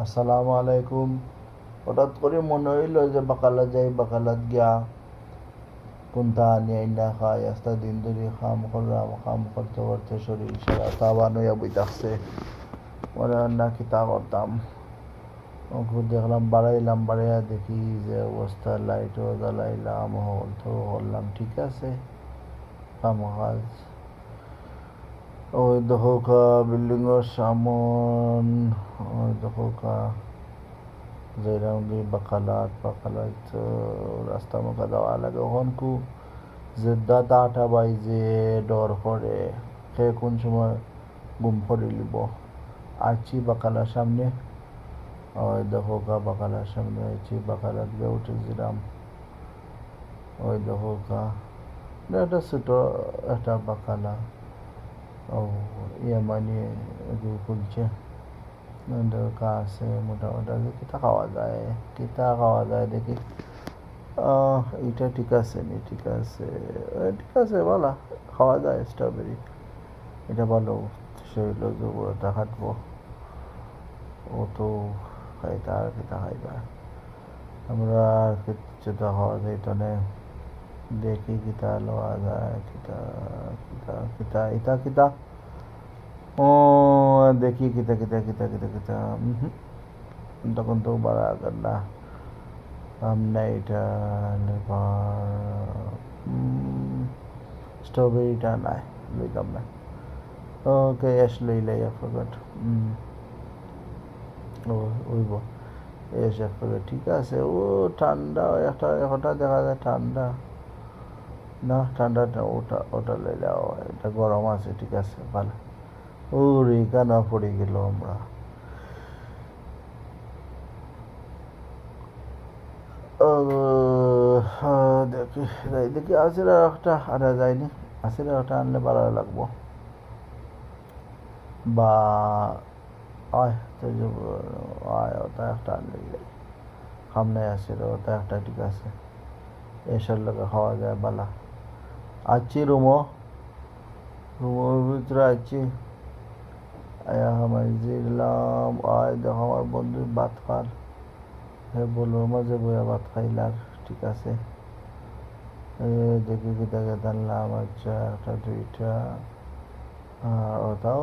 আসসালামু আলাইকুম। হঠাৎ করে মনে হইল যে বাকালা যাই, বাকালাত গিয়া কোনটা নিয়ে না খাই। আস্তা দিন ধরে খাম করলাম, খাম করতে করতে শরীর সারা তাবান হইয়া বইতাছে। মনে হয় না কি তা করতাম। দেখলাম বাড়াইলাম, বাড়াইয়া দেখি যে অবস্থা, লাইটও জ্বালাইলাম, তো করলাম, ঠিক আছে কাম কাজ। ওই দেখো বিল্ডিংয়ের সামন, ওই দেখো জয়রামগি বাকালাত রাস্তা মুখা দেওয়া লাগে ওখান কু যে দাদা আটা বাই যে ডর করে সে কোন সময় গুম করে লিব। আছি বাকালার সামনে, ওই দেখো বাকালার সামনে আছি, বাকালাত গিয়ে উঠেছিলাম। ওই দেখো একটা ছোট একটা বাকালা, ও মানে খুলছে আছে মোটামুটি। কিতা খাওয়া যায়, কিতা খাওয়া যায় দেখি। এটা ঠিক আছে নি? ঠিক আছে, ঠিক আছে, ভালো খাওয়া যায় স্ট্রবেরি। এটা ভালো, শরীর দুর্বলতা কাটবো। ও তো খাইতা আর কিতা খাইবা। আমরা কিছু তো খাওয়া যাইত না। দেখি কিতা লওয়া যায়, কিতা কিতা কিতা ইতা কিতা। ও দেখি কিতা কিতা কিতা কিতা কিতা। তখন তো বাড়া না আমনে এটা স্ট্রবেরিটা নাই, লইতাম না। Okay ace লইলাই forgot. ও ওইব এস ফরগট, ঠিক আছে। ও ঠান্ডা একটা দেখা যায় ঠান্ডা না, ঠান্ডাটা ওটা ওটা লইলাও, এটা গরম আছে, ঠিক আছে ভালো। ও রে কানা পড়ে গেল আমরা। দেখি দেখি আসির একটা আনা যায়নি। আসির একটা আনলে ভালো লাগবো। বা আয় তো আয় ওটা একটা আনলে সামনে আসির ওটা একটা, ঠিক আছে। এসব লোকে খাওয়া যায় বালা। আছি রুমের ভিতরে আছি। দিলাম, আয় দেখো আমার বন্ধুর ভাত খার, হ্যাঁ বলবো মাঝে বইয়া ভাত খাইলার, ঠিক আছে। দেখি কি দেখে জানলাম, আচ্ছা একটা দুইটা ওটাও